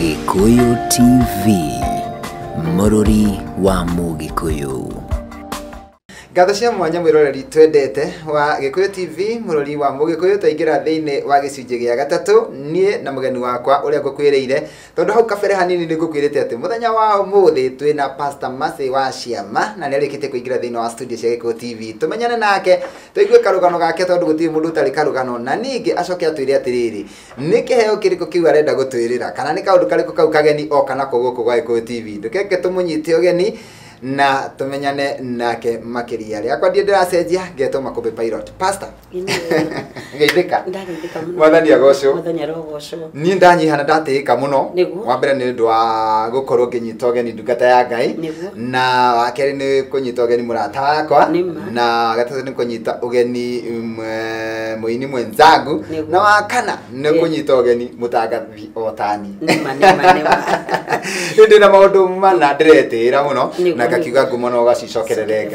Gikuyu TV, Mururi wa Mugikuyu. Gathashia mwanya mwiroreri twendete wa Gikuyu TV Mururi wa Mugikuyu taingira thiini wa gicunje gia gatatu nie na mugeni wakwa uria ngukwireire tondu hau kabere hanini ni ngukwirite ati muthenya wa umuthi twina Pastor Mercy wa Ciama na ni arikite kuingira thiini wa studio cia Gikuyu TV tumenyane nake tuigue karugano gake tondu gutiri mundu tari karugano na ningi acoke atwire atiriri ni kiheo kiriko kiu arenda gutwirira kana ni kaundu kariko kau kageni o kana kuguku gwa Gikuyu TV ndukeke tumunyite ugeni na tumenyane nake makiria ria kwa ndiracenjia ngeto makumbi pilot pastor ngeithika mwathani agocwo ni ndanyihana ndatĩĩka muno wa mbere ni ndu wa gukorwo nginyita ũgeni ndungata ya Ngai na wa kerĩ ni kunyita ũgeni murata wakwa na gatatũ ni kunyita ũgeni muini mwenzangu na wa kana ni kunyita ũgeni mutangathi otani ndi na maundu mana ndiretĩĩra muno na gakiuga ngumo no gacicokerere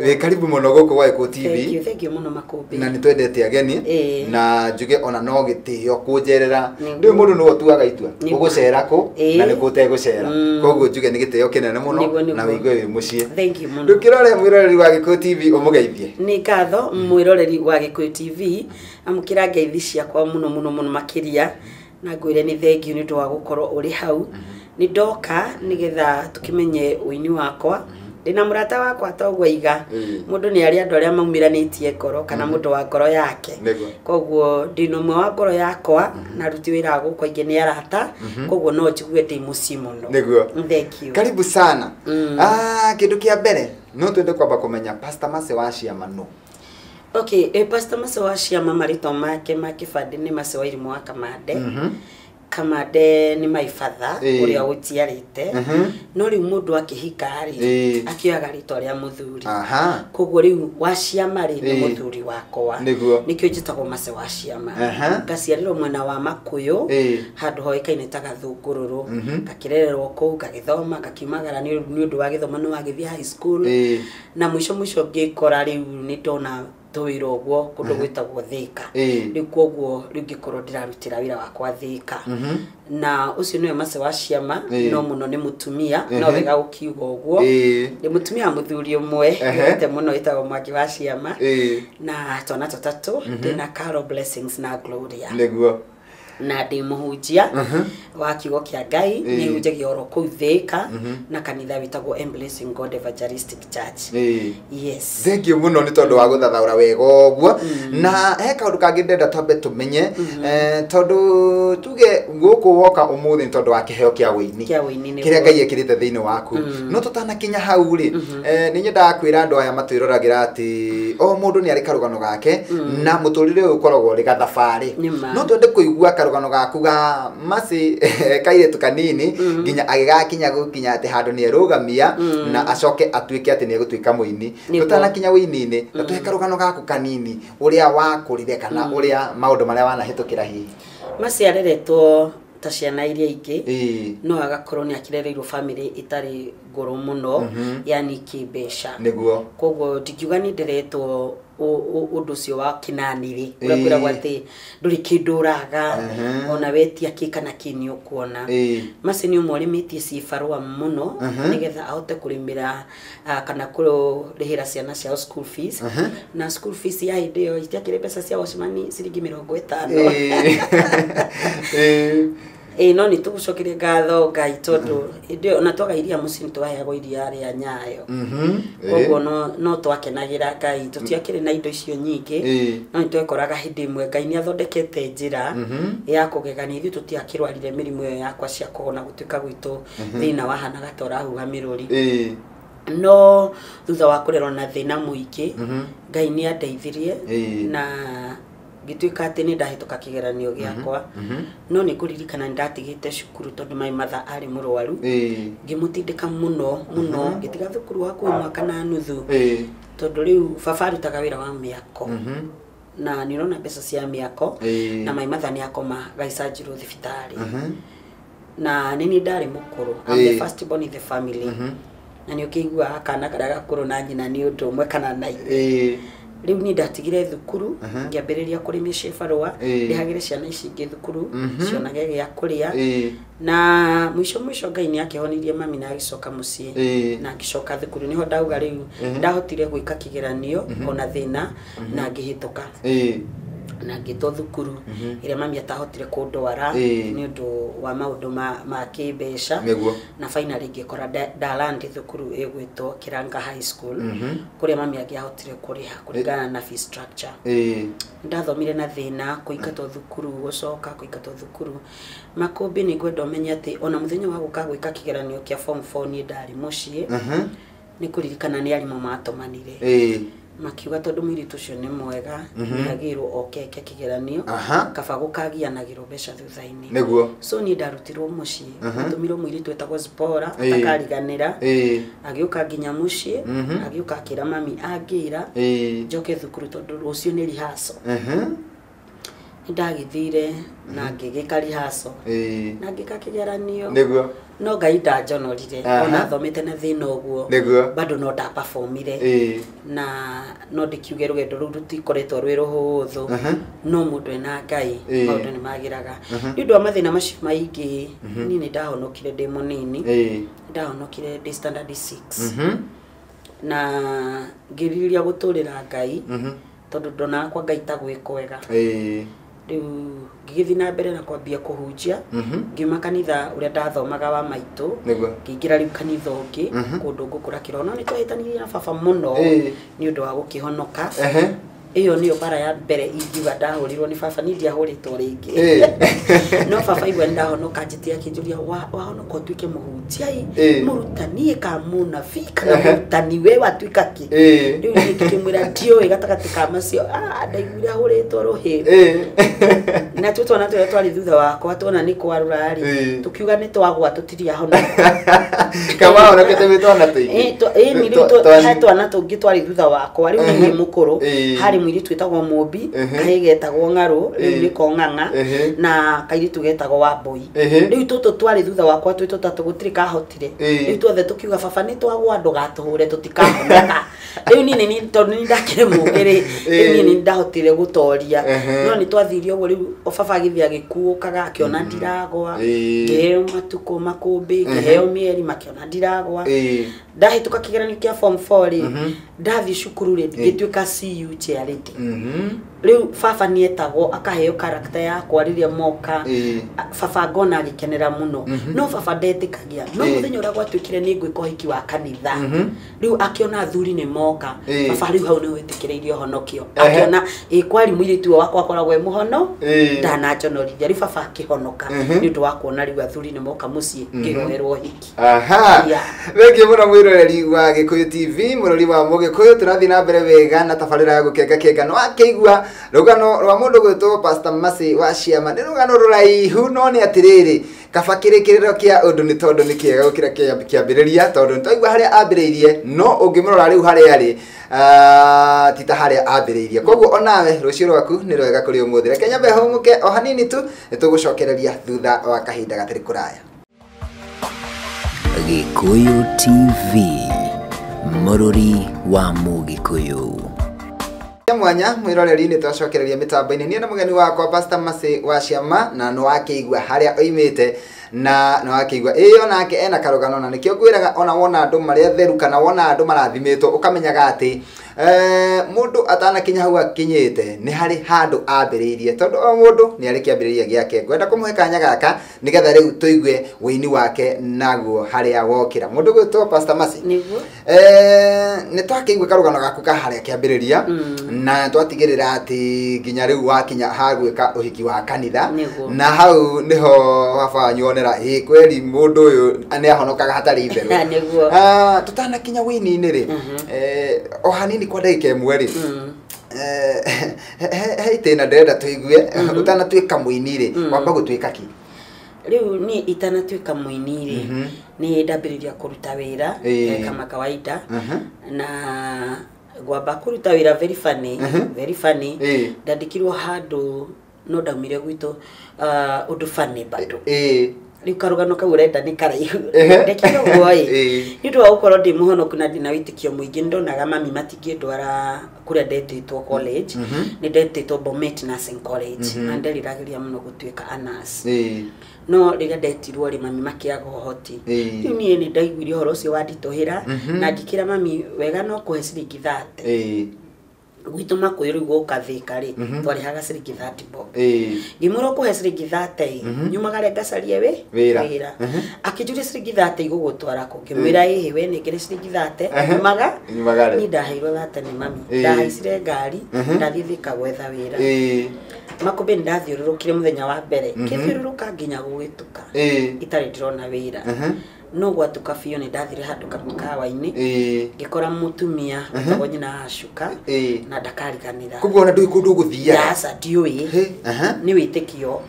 Ngai karibu muno guku gwa Gikuyu TV thank you muno makumbi na nitwendete ageni na njuge ona no gitio kunjerera ndi mundu no tuaga itua ugucera ku na ni gutegucera koguo njuge ni gitio kinene muno na wigue wi mucie thank you muno ndukirore mwiroreri wa Gikuyu TV umugeithie ni ngatho mwiroreri wa Gikuyu TV amukira ngeithi ciakwa muno makiria na ngwire ni thank you ni ndu wa gukorwo uri hau ni ndoka nigetha tukimenye uini wakwa ndina murata wakwa togwa iga mundu ni ari andu aria maumiranitie ngoro kana mundu wa ngoro yake koguo ndino mwe wa ngoro yakwa na ruti wira gukwa ingi ni arata koguo no njigue ndi muci muno niguo thank you karibu sana kindu kia mbere no twende kwamba kumenya Pastor Mercy wa Ciama no okay Pastor Mercy wa Ciama marito make makibandi ni Mercy wa irimu wa Kamande Kamande ni my father uria utiarite no ri mundu akihika ri akioyaga rito ria muthuri koguo ri wa Ciama ri ni muthuri wakwa nikio njitagwo Mercy wa Ciama ngaciarirwo mwena wa Makuyu handu hoikaine ta Gathungururu ngakirererwo kou ngagithoma ngakiumagara ni undu wa githomo no agithia high school na mwisho ngikora riu ni ndona tuwiro gwo kundu gwitagwo Thika riu koguo riu ngikorwo ndirarutira wira wakwa Thika na ucio niwe Mercy wa Ciama no muno ni mutumia no wega ukiuga gwo ni mutumia muthuri umwe ite muno itagwo Mwangi wa Ciama na twana tutatu ndina Carol Blessings na Gloria niguo na ndi muhunjia wa kiugo kia Ngai ni hunjagia oro kuu Thika na kanitha witagwo Embracing God Evangelistic Church yes thank you muno ni tondu wa guthathaura wega ogwo na he kaundu kangi ndenda twambe tumenye tondu tuge guku woka umuthi tondu wa kiheo kia wini kiria Ngai ekirite thiini waku no tutanakinya hau ri ni nyenda kwira andu aya matwirораgira ati o mundu ni ari karugano gake na muturire uyu ukoragwo ri gathabari no twende kuigua karugano gaku ga Mercy kaire tukanini nginya agigakinya gukinya ati handu ni erugamia na acoke atuike ati ni egutwika muini tutanakinya wini-ini tuhe karugano gaku kanini uria wakurire kana uria maundu maria wanahitukira hihi Mercy areretwo ta ciana iria ingi no agakorwo ni akirereirwo family itari ngoro muno yani kibesha niguo koguo ndikiuga ni ndiretwo undu cio wa kinaniri urakwira gwati nduri kinduraga ona wetia kikana kini ukuona Mercy ni umorimitie cibarua muno nigetha ahote kurimira kana kurihira ciana cia school fees na school fees ya ideo itiakire pesa cia washmani ciringi 50 no ni tugucokeria ngatho Ngai tondu ndio na twaga iria mucini twaheagwo iria ria Nyayo koguo no twakenagira Ngai tutiakire na indo icio nyingi no twikoraga hindi imwe Ngai ni athondekete njira ya kugegania ithu tutiakirwarire mirimu iyo yakwa cia kugona gutuika gwitu thina wahana gatora huga miruri no thutha wa kurerwo na thina muingi Ngai ni andeithirie na gituika ati ni ndahituka kigeranio giakwa no ni kuririkana ndatigite cukuru tondu my mother ari murwaru ngimutindika muno gitiga thukuru wa mwaka na nuthu tondu riu baba arutaga wira wa miako na nirona mbeca cia miako na my mother ni akoma gaicanjirwo thibitari na nini ndari mukuru I'm the first born in the family na ni ukigua kana karaga kuru na nyina ni undu umwe kana nai riu ni ndatigire thukuru ngiambiriria kurimi cibarua ndihagire ciana ici ingi thukuru cionage gya kuria na mwisho Ngai ni akihonirie mami na agicoka mucii na agicoka thukuru niho ndauga riu ndahotire gwika kigeranio ona thina na ngihituka na ngito thukuru ire mami atahotire kundwara ni undu wa maundu ma kibesha na finally ngikora dalandi thukuru egwitwo Kiranga High School kuria mami agiahotire kuriha kuringana na fee structure ndathomire na thina kuingatwo thukuru gucoka kuingatwo thukuru makumbi ni gwenda umenye ati ona muthenya wa guka gwika kigeranio kia form 4 ni ndari mucii ni kuririkana ni arimu matomanire makiuga tondu mwiritu cio ni mwega nagirwo okeke kigeranio kaba gukagianagirwo besha thuthaini niguo so ni ndarutirwo mucii ndumirwo mwiritu etagwo Zipora atakariganira agiuka nginya mucii agiuka akira mami angira njoke thukuru tondu rucio ni rihaso ndagithire na ngigika rihaso na ngika kigeranio niguo no Ngai ndanjonorire ona thomete na thina uguo bado no nda performire na no ndikiuge rugendo ru rutikoretwo rwi ruhuthu no mundu ena Ngai maundu ni magiraga ndu amathina macio maingi ni ndahonokire ndi munini ndahonokire ndi standard 6 na ngiriria guturira Ngai tondu ndona kwa Ngai ta gwikwega riu ngigithii na mbere na kwambia kuhunjia ngiuma kanitha uria ndathomaga wa maitu ngingira riu kanitha ungi kundu ngukura kirono ni twahitanirie na baba muno ni undu wa gukihonoka iyo niyo bara ya mbere ingiuga ndahurirwo ni baba ni ndiahuritwo ringi no baba igwa ndahonoka njitia kinjuria wahonoka tuike muhunjia murutani kamuna fika na murutani we watuika ki riu ni tukimwira ndio gatagati ka macio ndaiguira huritwo ruhi na tutona twari thutha wakwa tuona ni kwarura ri tukiuga ni twagwa tutiria honoka kama onakete mitwana tu ni riu twana tungi twari thutha wakwa riu ni mukuru hari mwiritu twetagwo Mumbi kahigetagwo Ngaru riu ni Kong'ang'a na kairitu getagwo Wambui riu tutu twari thutha wakwa twi tutatu gutiri kahotire riu tuothe tukiuga baba ni twagwa andu gatuhure tutikahoneka riu ni tondu ni ndakire mugiri riu ni ndahotire gutoria no ni twathirio uguo riu baba agithia gikuukaga akiona ndiragwa ngiheo matuko makumbi ngiheo mieri makiona ndiragwa ndahituka kigeranio kia form 4 ri ndathi cukuru ri ngituika CU charity riu baba ni etagwo akaheo character ya kwariria moka baba ngona agikenera muno no baba ndetikagia no muthenya uria gwatuikire ni ngwika hiki wa kanitha riu akiona athuri ni moka baba riu hau ni wetikireirio honokio akiona kwari mwiritu wakwa akoragwo muhono ndanajonorithia riu baba akihonoka ni undu wa kuona riu athuri ni moka mucii ngiroherwo hiki wengi muno mwiroreri wa Gikuyu TV murori wa Mugikuyu turathi na mbere wega na tabarira ya gukenga kenga no akeigua rugano rwa mundu gwitwo Pastor Mercy wa Ciama ni rugano ruraihu no ni atiriri kabakirikiriro kia undu ni tondu ni kiega gukira kiambiriria tondu ntoigua haria ambiriirie no ungimurora riu haria ari tita haria ambiriirie koguo onawe rucio rwaku ni rwega kuri umuthire Kenya behumuke o hanini tu nitugucokereria thutha wa kahinda gatiri kuraya. Gikuyu TV murori wa Mugikuyu mwanya mwiroreri ni twacokereria mitambo-ini ni na mugeni wakwa Pastor Mercy wa Ciama na no akeigua haria oimite na no akeigua iyo nake ena karugano na nikio gwiraga ona wona andu maria theru kana wona andu marathimitwo ukamenyaga ati mundu atana kinya hau akinyite ni hari handu ambiriirie tondu o mundu ni ari kiambiriria giake ngwenda kumuhe kanya gaka nigetha riu tuigue wini wake naguo haria wokira mundu gwitwo Pastor Mercy niguo ni twakeigua karugano gaku ka haria kiambiriria na twatigirira ati nginya riu wakinya hagwika uhiki wa kanitha na hau niho baba nyonera kweli mundu uyu ani ahonokaga hatari itheru tutana kinya wini ni ri o hanini kwa ndagika imwe ri tena ndenda tuigue utana twika muini ri wamba gutwika ki riu ni itana twika muini ri ni ndambiriria kuruta wira kama kawaida na gwamba kuruta wira very funny ndandikirwo handu no ndaumire gwitu undu funny bado riu karugano kau urenda ni karaihu ndekire guoi ni ndu ukorwo ndi muhonoku na ndina witikio muingi ndonaga mami matingindwara kuria ndetitwo college ni ndetitwo Bomet Nursing College na nderiragiria muno gutuika a nurse no riria ndetirwo ri mami makiaga uhoti riu nie ni ndaiguire horo ucio wandituhira na ngikira mami wega no kuhe ciringi 30 gwitå makwä rä u gå kathä ri twarä haga ciringi 30 bob ngimå kå he ciringi 30 nyumagare ngacarie wä ra akinjuria ciringi 30 igå gå twara kå ngä mwä ra ä we nä ngä rä ciringi 30 nyumaga ni ndaheirwo 30 nä mami ndahaicire ngari ndathiä thä ka gwetha wä ra makå nä ndathiå rå rå kire må thenya wa mbere kä thiå rå rå ka nginya gå gä tå ka itarä ndärona wä ra no gwatuka biũ ni ndathire handu kamukawa-ini ngikora mutumia atagwo nyina Acuka na ndakariganira kuguo na ndui kundu guthia yasa ndiui ni witikio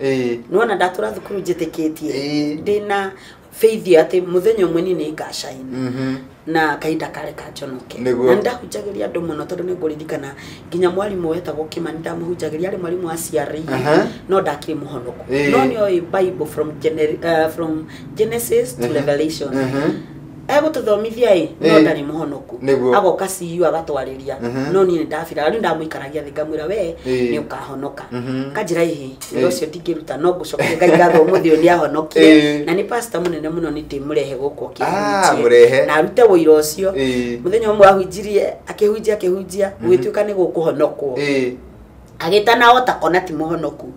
nuona ndatura thukuru njitikitie ndina faith ati muthenya umwe ni ngashaini na kahinda kare kanjonoke na ndahunjagiria andu muno tondu ni nguririkana nginya mwarimu wetagwo Kimani ndamuhunjagiria ari mwarimu wa CRE no ndakiri muhonoku no ni oi Bible from Genesis to Revelation ego tuthomithia no ndari muhonoku agoka ciu agatwariria no ni ndafira ari ndamuikaragia thigamwira we ni ukahonoka kanjira ihi ucio ndingiruta no gucokia ngai ngatho muthio ni ahonokire na ni pastor munene muno ni timurehe guko kihuji na arute wira ucio muthenya umwe ahunjirie akihunjia gwituika ni gukuhonokwo agitana ota kona ti muhonoku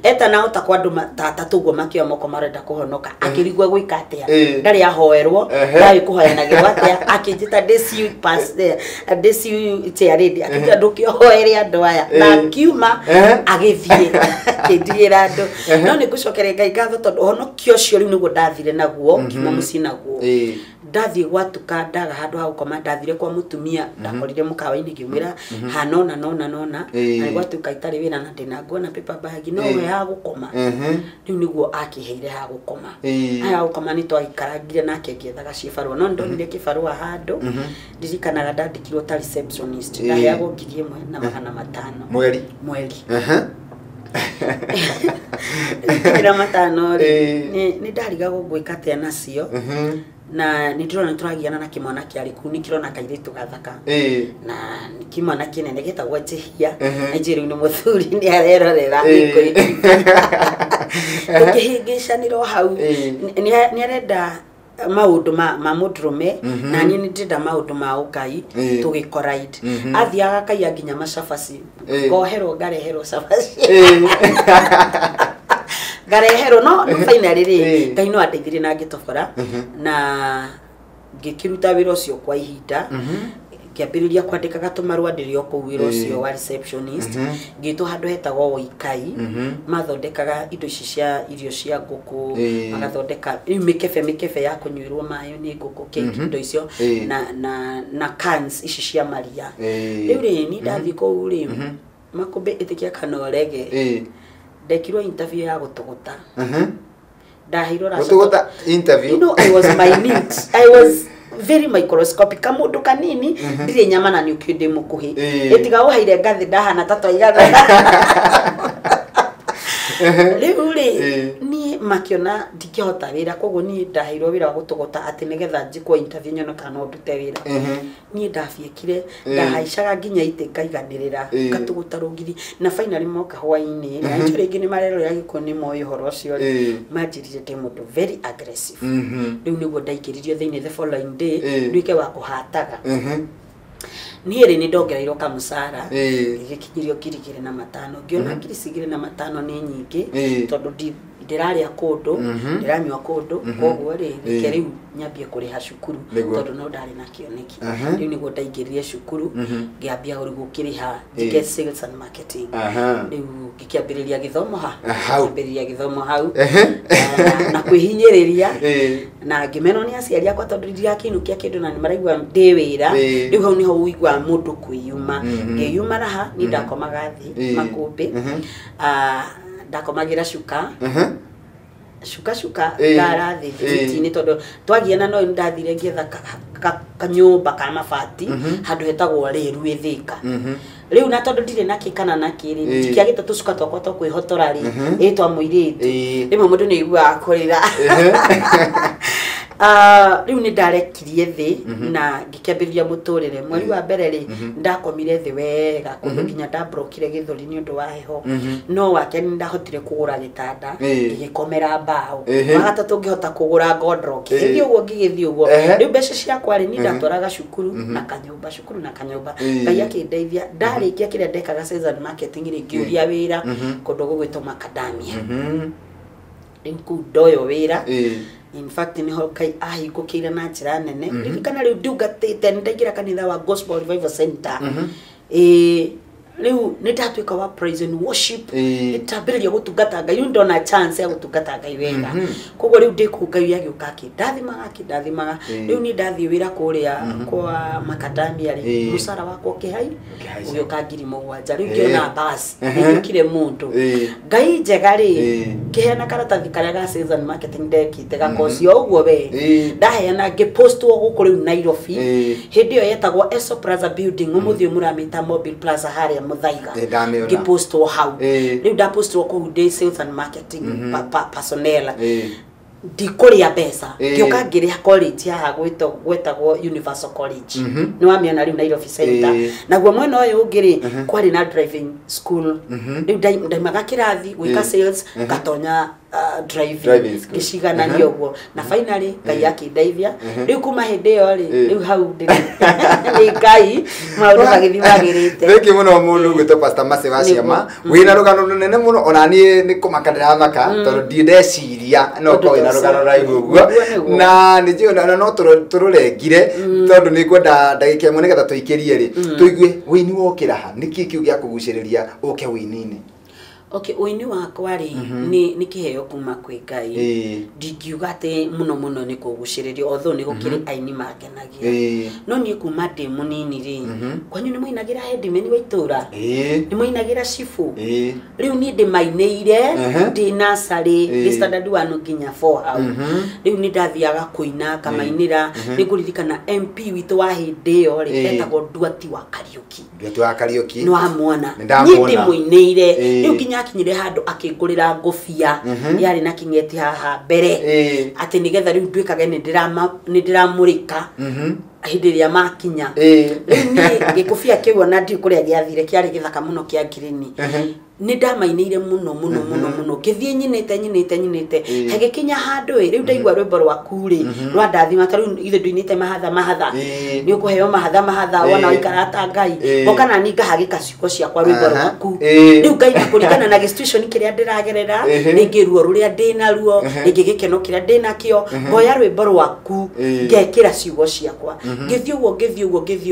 etana ota kwa andu tatatu guo makio moko marenda kuhonoka akirigwa gwika atia ndari ahoerwo ndari kuhoyanagirwo atia akinjita desiu pass desiu tiaredi akija ndukiohoere andu aya na kiuma agithie kindigira andu no ni gucokere ngai ngatho tondu honokio cio riu niguo ndathire naguo kiuma muci naguo ndathie gwatuka ndaga handu ha gukoma ndathire kwa mutumia ndakorire mukawa-ini ngimwira hanona na gwatuka itari wina na ndina nguona paper bag no we ha gukoma riu niguo akiheire ha gukoma aya gukoma ni twagikarangire nake ngiethaga cibarua no ndonire kibarua handu ndirikanaga ndandikirwo ta receptionist ndaheagwo 1,500 mweri kira matano ni ndariga gwika tia nacio na nitirona turagiana na kimwana kiari ku nikirona kairitu gathaka na kimwana kinene getagwo Jehia Nigeria ni muthuri ni arerorera tukihingicaniro hau ni arenda maundu ma mudrume na ni ndida maundu ma ukai tugikoraid athiaga kaia nginya macabaci ngoherwo ngareherwo cabaci garehero no finally ri ngai no ateithire na ngitobora na ngikiruta wira ucio kwa ihinda kiambiriria kwandika gatumarua ndirio ku wira ucio wa receptionist ngito handu hetagwo Woikai mathondekaga indo ici cia irio cia nguku magathondeka mikefe ya kunyuirwo mayo ni nguku cake indo icio na cans ici cia maria riu ri ni ndathi ku ri makumbe itikia kana rege ndekirwo interview ya gutuguta ndahirwo gutuguta interview you know I was minute I was very microscopic kamundu kanini ndire nyama na nyukinde mukuhi etiga uhaire ngathi ndahana tatwa igana riu ni makiona ndikihota wira koguo ni ndahirwo wira wa gutugota ati nigetha njikwo interview nyono kana ndute wira ni ndafiekire ndahaicaga nginya ite ngaiganirira ngatuguta rungiri na finally moka hwaini na ncho ringi ni marero ya giko ni moyo horo ucio majirire te mundu very aggressive riu niguo ndaikiririo thiini the following day nduike wa kuhataga niere ni ndongereirwo kamusara igikinyirio 2,500 ngiona 2,500 ni nyingi tondu ndiraria kundu ndiranywa kundu koguo ri keriu nyambie kuriha cukuru tondu no ndari na kioneki riu niguo ndaingiririe cukuru ngiambia gukiriha ngike sales and marketing riu ngikiambiriria githomo hau na kwihinyiriria na ngimeno ni aciari akwa tondu ndirakinukia kindu na ni maraigua ndi wira riu hau niho uigua mundu kwiyuma ngiyuma raha ni ndakomaga thi makumbi ndakomagira cuka ngarathi thitini tondu twagiana no ndathire ngietha kanyumba ka mabati handu hetagwo riru ithika riu na tondu ndire na kikana na kiri ndikiagite tucuka twakwa twa kwihotora ri etwa muiritu rimwe mundu ni igua kurira riu ni ndarekirie thi na ngikiambiriria muturire mweri wa mbere ri ndakomire thi wega kundu nginya ndabrokire githuri ni undu wa heho no wake ni ndahotire kugura gitanda ngikomera mbao wagatatu ngihota kugura godrock hithi uguo ngigithii uguo riu mbeca ciakwa ri ni ndatwaraga cukuru na kanyumba ngai akindeithia ndarikia kiria ndekaga season marketing ri ngiuria wira kundu gugwitwo macadamia riu ku ndoyo wira in fact ni hokai ahingukire na njira nene ndikana riu ndugatite ndagira kanitha wa Gospel Revival Center riu nitatuika wa praise and worship nitabiriria gutungata ngai ndona chance ya gutungata ngai wega koguo riu ndikungai agiuka ndathimaga riu ni ndathi wira kuria kwa macadamia ri musara wako kihai ugioka ngiri mugwanja riu ngiona bus nikire mundu ngai njega ri kihena karatathi karia ga season marketing ndekite gakocio uguo we ndaheana ngipostwo guku riu Nairobi hindi yo yetagwo Eso Plaza building umuthi muramita Mobile Plaza haria muthaiga ngipostwo hau riu ndapostwo ku day sales and marketing personnel ndikuria pesa ngioka ngiria college haha gwetagwo Universal College ni wamiona riu Nairobi Center naguo mwena uyu ngiri kwari na driving school riu ndaimaga kirathi gwika sales gatonya driving gicigana ni uguo na finally ngai akindeithia riu kuma hindi yo ri riu hau ndiri ni ngai maundu magithimagirite theki muno mundu gwitwo Pastor Mase wa ciama wina rugano runene muno ona ni ni kumakanira maka tondu ndindeciria no ko wina rugano raigu uguo na ni jiona no tururengire tondu ni kwenda ndagika imwe nigetha tuikirie ri tuigue wini wokira ha niki kiu gya kuguciriria uke winini. Okay, uini wakwa ri ni kiheo kuma kwi ngai ndingiuga ati muno ni kuguciriria although ni gukiri aini makenagia no ni kuma ndi munini ri kwanyu ni muinagira headman wa itura ni muinagira shifu riu ni ndi maineire ndi nasari standard 1 nginya 4 hau riu ni ndathiaga kuina kamainira ni kuririkana MP witu wa hindi yo ri etagwo Nduati wa Kariuki no amwona ni ndi muineire riu nginya akinyire handu akingurira ngufia yari na kingeti haha mbere ati nigetha riu ndwikage ni ndiramurika hindi ria makinya ni gikufia kiu na ndi kuria giathire kiari githaka muno kia green ni ndamainire muno kithie nyinite hegekinya handu riu ndaigwa rwimbo rwaku ri rwa ndathima taru ithe nduinite mahatha ni ukuheo mahatha wona waikarata ngai okana ni ngahagika ciuko ciakwa rwimbo rwaku riu ngai nakurikana na situation kiria ndiragerera ningi ruo ruria ndina ruo ningi gikeno kiria ndina kio ngoya rwimbo rwaku ngekira ciugo ciakwa ngithio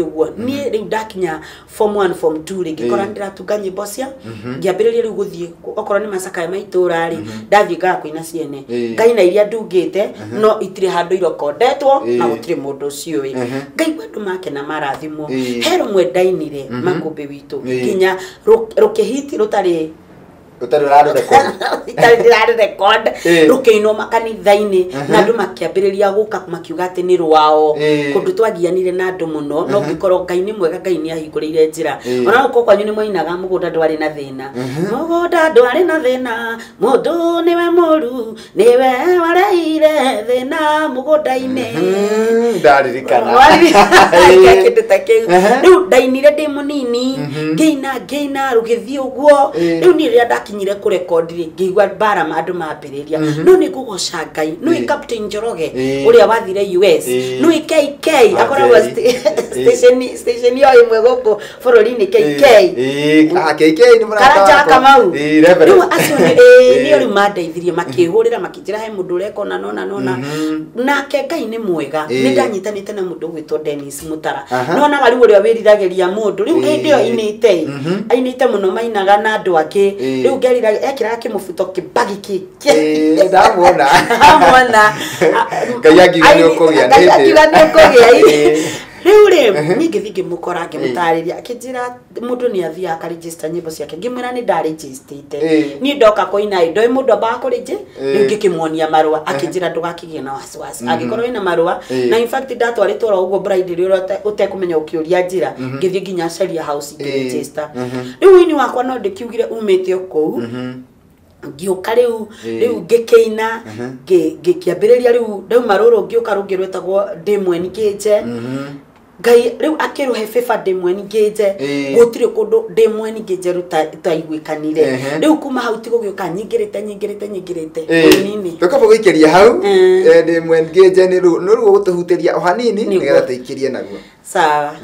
guo ni riu ndakinya form 1 form 2 ri ngikora ndiratunga nyimbo cia ngĩambĩrĩria rĩu gũthiĩ okorwo nĩ macakaya ma itũra rĩ ndathiĩ ngaga kũina ciene ngai na iria ndungĩte no itirĩ handũ irokondetwo na gũtirĩ mũndũ ũcio ĩ ngaigua andũ makena marathimwo he rũmwe ndainire makũmbĩ witũ nginya rũkĩhiti rũtarĩ record rukeino makanithaini na andu makiambiriria guka makiuga ati ni rwao kundu twagianire na andu muno no ngikoro ngai ni mwega ngai ni ahingurire njira ona uko kwanyu ni mwainaga mugunda ndwari na thina mugunda ndwari na thina mundu niwe muru niwe wareire thina mugunda-ini ndaririkana riu ndainire ndi munini ngeina rugithii uguo riu ni ria kinyire ku record ri ngigwa bara andu mambiriria no ni kugoca ngai no Captain Njoroge uria wathire US no KK akora station yo imwe goko forori ni KK KK ni murata Kamau riu acio ni uri mandeithirie makihurira makijira he mundu ureko na nona nake ngai ni mwega ni ndanyitanite na mundu gwitwo Dennis Mutara no na riu uria wirirageria mundu riu hindi yo ainite muno mainaga na andu ake riu ngerira ekira kimufuto kibagi kiki ndamwona amwona kaya giganio kugia ii riu ri ngithigi mukora ngimutariria akijira mundu ni athia aka register nyimbo ciake ngimwira ni nda registerite ni ndoka koina indo mundu aba ko rigi ngikimwonia marua akijira ndugakigie na wasiwasi agikorwo ina marua na in fact ndatwaritwo ro ugo bride ri utekumenya ukiuria njira ngithie nginya Sharia House register riu ini wakwa no ndikiugire umite okou ngioka riu ngikeina ngikiambiriria riu ndauma ruru ngioka rungi rwetagwo Ndimweni Ngeje ngai riu akiruhe FIFA Ndimweni Ngeje gutire kundu Ndimweni Ngeje rutaiguikanire riu kuma hau tigo gioka nyingirite nini tukaba guikeria hau Ndimweni Ngeje ni ruo gutuhuteria o hanini nigetha tuikirie naguo sawa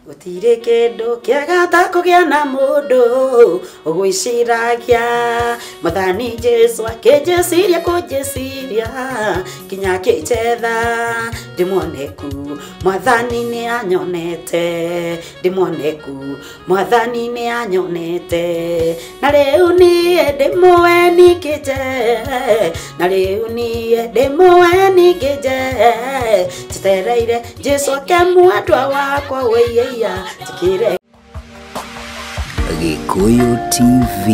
gutire kindu kiaga ta kugia na mundu ugwiciragia mathani Jesu akijeciria kujeciria kinya kijetha ndimwoneku mwathani ni anyonete ndimwoneku mwathani ni anyonete na riu ni ndimweni kije na riu ni ndimweni kije titereire Jesu akemwatwa wakwa weyeya tikire Gikuyu TV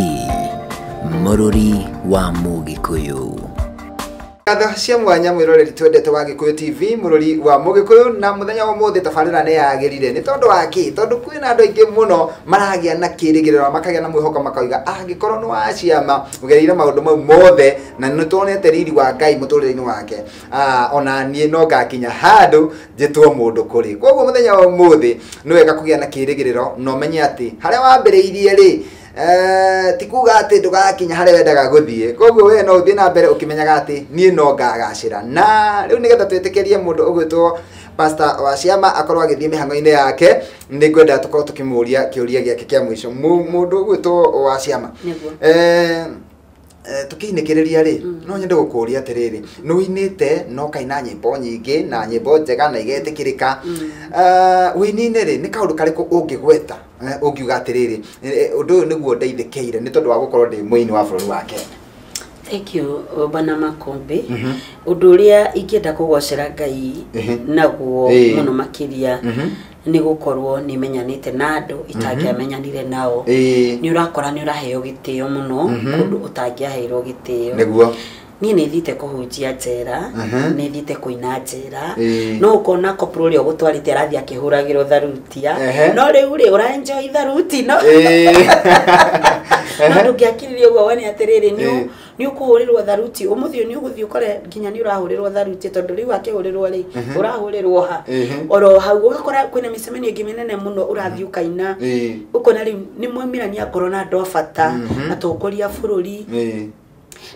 Mururi wa Mugikuyu. Atha cia mwanya mwiroreri twendete wa Gikuyu TV Mururi wa Mugikuyu na muthenya wa muthi tabarira ne yagirire ni tondu waki tondu kwina andu aingi muno maragia na kirigiriro makagia na mwihoko makauga angikorwo ni wa ciama ugerire maundu mau mothe na ni tuonete riri wa Ngai muturire-ini wake ona nie no ngakinya handu njitwo mundu kuri koguo muthenya wa muthi ni wega kugia na kirigiriro no menye ati haria wambiriirie ri tikuga ati ndugakinya hare wendaga guthie koguo we no uthie na mbere ukimenyaga ati nie no ngagacira na riu nigetha twitikirie mundu ugwitwo Pastor wa ciama akorwo agithie mihango-ini yake ni ngwenda tukorwo tukimuria kiuria giake kia mwisho mundu ugwitwo wa ciama tukiinikiriria ri no nyende gukuria atiriri no winite no kaina nyimbo nyingi na nyimbo njega na igetikirika winine ri ni kaundu kariku ungigweta ungiuga atiriri undu uyu niguo ndeithikire ni tondu wa gukorwo ndi muini wa bururi wa Kenya. Thank you Bwana Makombe undu uria ingienda kugocera Ngai naguo muno makiria ni gukorwo ni menyanite na andu itangiamenyanire nao ni urakora ni uraheo gitio muno kundu utangiaheirwo gitio niguo ni thite kuhunjia njera ni thite kuina njera no ukona koproli ogutwarite arathi akihuragirwo tharutia no riu ri ura enjoy tharuti no no ndugiakiririe ugo wani atiriri ni ukuhurirwo tharuti umuthio ni uguthio kore nginya ni urahurirwo tharuti tondu riu akihurirwo ri urahurirwo ha oro hau ugakora kwina misemeni ingi minene muno urathio kaina ukona riu ni mwimirania corona ndofata atokoria bururi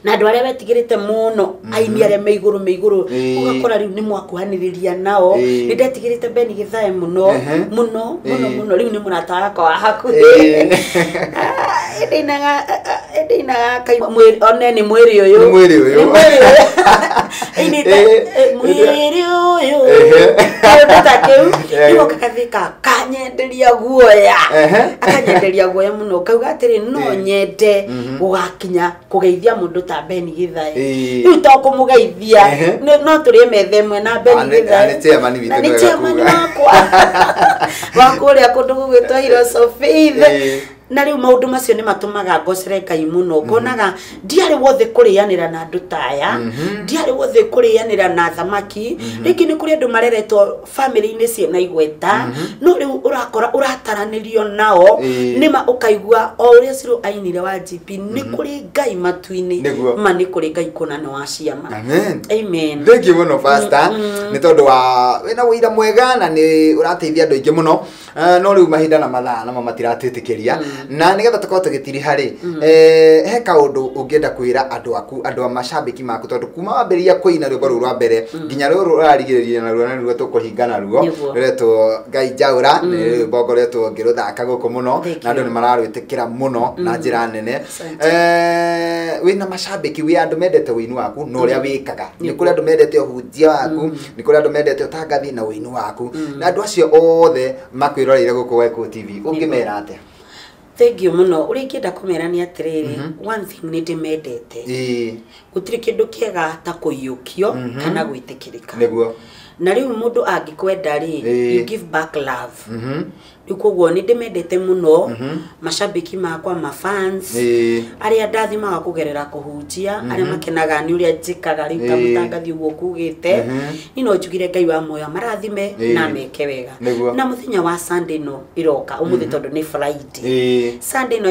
na andu aria betigirite muno aini aria meiguru ugakora riu ni mwakuhaniriria nao ni ndetigirite Beni Githae muno riu ni murataga kwa haku edinaga kai one ni mwiri uyu mwiri uyu takeu nigo kakathika kanyenderia guoya akanyenderia guoya muno kauga atiri no nyende gugakinya kugeithia mundu ta Beni Githae riu to kumugeithia no turi methemwe na Beni Githae ni chairman wakwa wakuria kundu gugwitwa Heroes of Faith na riu maundu macio ni matumaga ngocere Ngai muno ngonaga ndiari wothe kurianira na andu taya ndiari wothe kurianira na thamaki riki ni kuri andu mareretwo family-ini ciena igweta no riu urakora urataranirio nao nima ukaigua o uria ciro ainire wa GP ni kuri Ngai matuini ma ni kuri Ngai kunane wa ciama amen thank you muno pastor ni tondu wa wina wira mwega na ni urateithia andu aingi muno no riu mahinda na mathaa na matiratiitikiria na nigetha tukorwo tugitiri hari he kaundu ungienda kwira andu a mashabiki maku tondu kuma wambiria kuina rwimbo rwa mbere nginya ruru urarigiriria na rwo tukuhingana rwo reto Ngai Njaura ni rwimbo reto ngiruthaka guku muno na andu ni mararwitikira muno na njira nene wina mashabiki wi andu mendete wini waku no uria wikaga ni kuri andu mendete uhunjia waku ni kuri andu mendete utangathi na wini waku na andu acio othe makwiroreire guku Gikuyu TV ungimera atia. Thank you muno uri kienda kumerania atiriri one thing ni ndimendete gutiri kindu kiega ta kuyukio kana gwitikirika niguo na riu mundu angikwenda ri you give back love Ikuguo ni ndimendete muno mashabiki makwa mafans aria ndathimaga kugerera kuhunjia aria makenaga ni uria njikaga riu kamutangathi uguo kugite ni no njugire Ngai wa moyo marathime na meke wega na muthenya wa Sunday no iroka umuthi tondu ni Friday Sunday no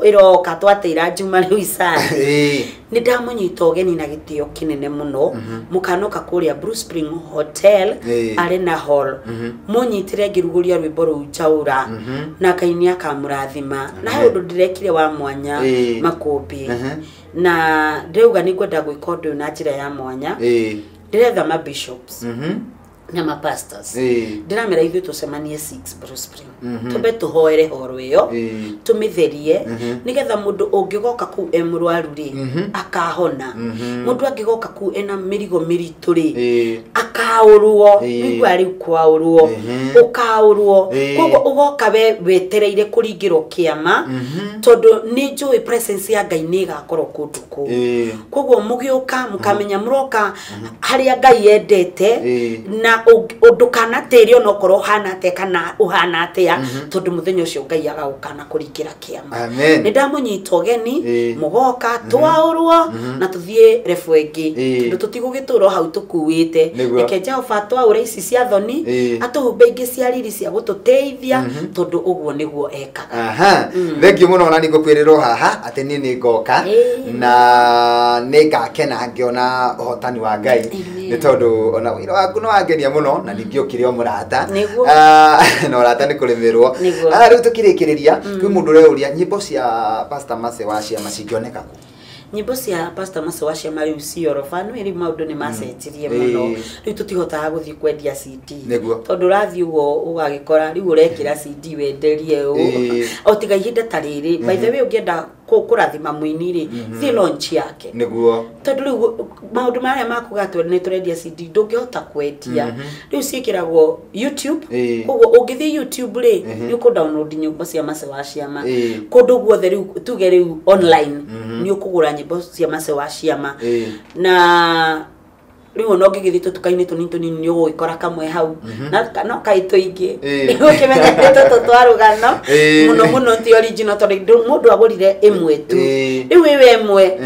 iroka twateira njuma riu isana ni ndamunyita ugeni na gitio kinene muno mukanoka kuria Blue Spring Hotel Arena Hall munyitire ngiruguria rwimbo ru chaura na kainia kamurathima na he undu ndirekire wa mwanya makopi na ndeuga ni kwenda gwika undu na njira ya mwanya ndiretha ma bishops na ma pastors ndiramera ithu tucemanie 6 Blue Spring tumbe tuhoere horo iyo tumitherie nigetha mundu ungigoka ku emurwaru ri akahona mundu angigoka ku ena mirigo miritu ri akaurwo nigwa ri kwaurwo ukaurwo kogo ugoka wetereire kuringiro kiama tondu ni njui presence ya Ngai ni gakorwo kundu ku kogo mugioka mukamenya muroka haria Ngai yendete na udukana terio no korwo hana te kana uhana atia tondu muthenya ucio Ngai agaukana kuringira kiama ni ndamunyita ugeni mugoka twaurwo na tuthie refwengi tondu tutigugituro hau tukuwite ekeja ufatwa ura ici cia thoni atuhumbe ingi cia riri cia gututeithia tondu uguo niguo ekaga thank you muno na nigukwiriro haha ati ni ngoka na ningakena ngiona uhotani wa Ngai ni tondu ona wira waku no angenia muno na ningio kirio murata na urata ni kuremerwo riu tukirikiriria kwi mundu reuria nyimbo cia Pastor Mase wa Ciama cingioneka ku nyimbo cia Pastor Mase wa Ciama riu ciorofanu iri maundu ni macenjirie muno riu tutihotaga guthii kwendia CD tondu rathi ugo ugagikora riu urekira CD wenderie o tiga ihinda tariri by the way ungienda kurathima muini ri thi launch yake niguo tondu riu maundu maria makugatwe ni turendia CD ndungihota kwendia riu cikiragwo YouTube koguo ungithi YouTube ri ni ku download nyimbo cia Mase wa Ciama kundu guothe riu tuge riu online ni ukugura nyimbo cia Mase wa Ciama na riu no ngigithito tukaini tunini ni ugikora kamwe hau na no kaito ingi ukimenya teto twarugano muno ti original tondu mundu agurire imwe tu riu iwe imwe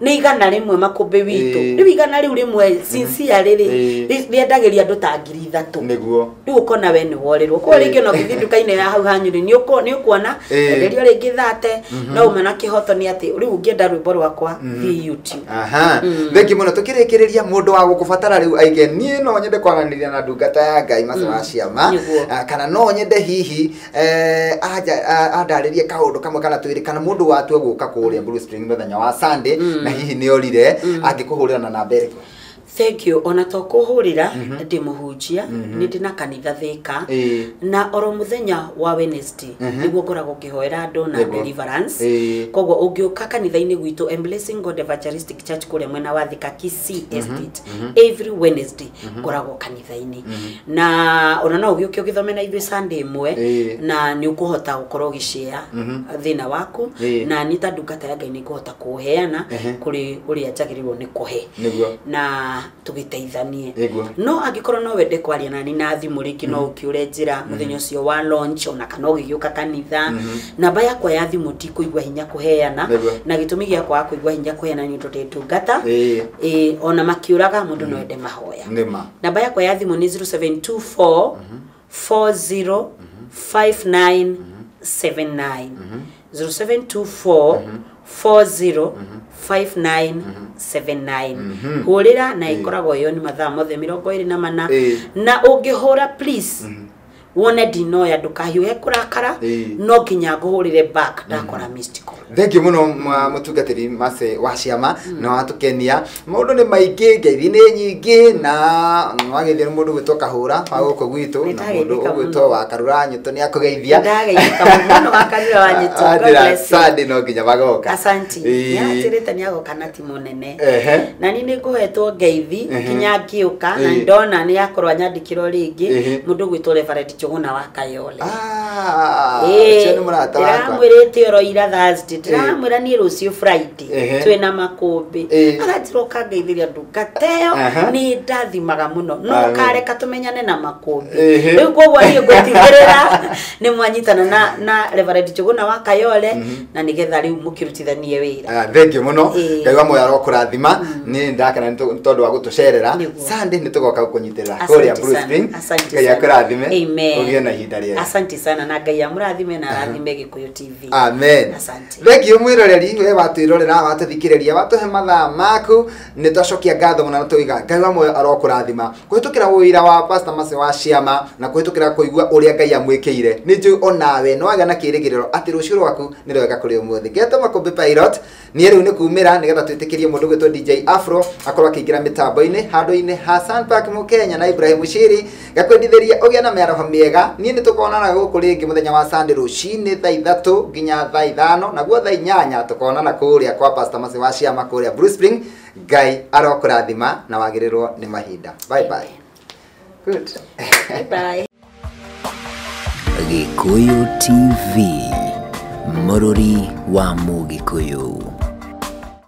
ni igana rimwe makumbi witu riu igana riu rimwe sincere ri riendagiria andu ta 3,000 niguo riu ukona we ni worirwo ko ringi no githi dukaini ya hau hanyuri ni ukuona enderio ringi thate no umana kihoto ni ati riu ungienda rwimbo rwakwa thi YouTube thank you muno tukirikiriria mundu wa gukubatara riu aige nie no nyende kwananiria na ndungata ya Ngai Mase wa Ciama kana no nyende hihi andaririe kaundu kamwe kana twiri kana mundu watue guka kuria Blue Spring muthenya wa Sunday na hihi ni orire angikuhurira na namba iriku thank you ona to kuhurira ndi muhunjia ni ndina kanitha Thika na oro muthenya wa Wednesday niguo ngoragwo ngihoera andu na deliverance koguo ungiuka kanitha-ini gwitu Blessing God Evangelistic Church kuria mwena wa Thika Kisii Estate every Wednesday ngoragwo kanitha-ini na ona no ugiuke ugithome na ithuĩ Sunday imwe na ni ukuhota gukorwo gishare thina waku na ni ta ndungata ya Ngai ni kuhota kuheana kuri uria njagirirwo ni kuhe na tugiteithanie no angikorwo no wende kwaria nani na thimu riki no ukiure njira muthenya ucio wa launch ona kana ugiuka kanitha namba yakwa ya thimu ti kuigwa hinya kuheana na gitumi giakwa kuigwa hinya kuheana ni ndote tungata ona makiuraga mundu no wende mahoya namba yakwa ya thimu ni 0724 40 5979 0724 40 5979 hurira na ikoragwo yo ni mathaa mothe 24 na ungihura please wone dino ya ndukahiuhe kurakara no nginya nguhurire back ndakora missed call thank you muno mutungatiri Mase wa Ciama na watukenia maundu ni maingi ngeithi ni nyingi na nwagithira mundu gwitoka hura waguko gwitu na mundu gwito wa karura nyito ni akugeithia ndageithika muno wa karura wa nyito Sunday no nginya bagoka asante yatirite ni agoka na ti munene na ni nguhetwo ngeithi kinya ngiuka na ndona ni akorwa nyandikiro ringi mundu gwito Reverend Njuguna wa Kayole Chene murata wakwa ndiramwirite oro ira Thursday ndiramwira ni rucio Friday twina makumbi aratiroka ngeithiria nduka teo ni ndathimaga muno no kareka tumenyane na makumbi riu kogwa ni ngũtigĩrĩra ni mwanyitana na Reverend Njuguna wa Kayole na nigetha riu mukirutithanie wira thank you muno Ngai wa moyo arokũrathima ni ndakana ni tondu wa gutucerera Sunday ni tugoka kunyitirira kuria Bruce Spring Ngai akũrathime ugie na ihinda rĩega asante sana na Ngai amũrathime na arathime Gikuyu TV amen asante thank you mwiroreri we watwirorera watuthikiriria watuhe mathaa maku ni twacokia ngatho mũno tuiga Ngai wa moyo arokũrathima kuhitukira wira wa Pastor Mase wa Ciama na kuhitukira kuigua uria Ngai amwikire ni njui onawe no agana kirigiriro ati rucio rwaku ni rwega kuri umuthi geto makumbi pilot ni riu ni kumira nigetha twitikirie mundu gwitwo DJ Afro akorwa akiingira mitambo-ini handu-ini Hassan Park Mukenya na Ibrahim Mushiri gakwendithiria ugia na miaraho miega ni tukonana guku ringi muthenya wa Sunday rucini thaa 3 nginya thaa 5 naguo thaa 8 tukonana kuria kwa Pastor Mase wa Ciama kuria Bruce Spring Ngai arokũrathima na wagirirwo ni mahinda bye bye good bye bye Gikuyu TV Mũrũri wa Mũgĩkũyũ.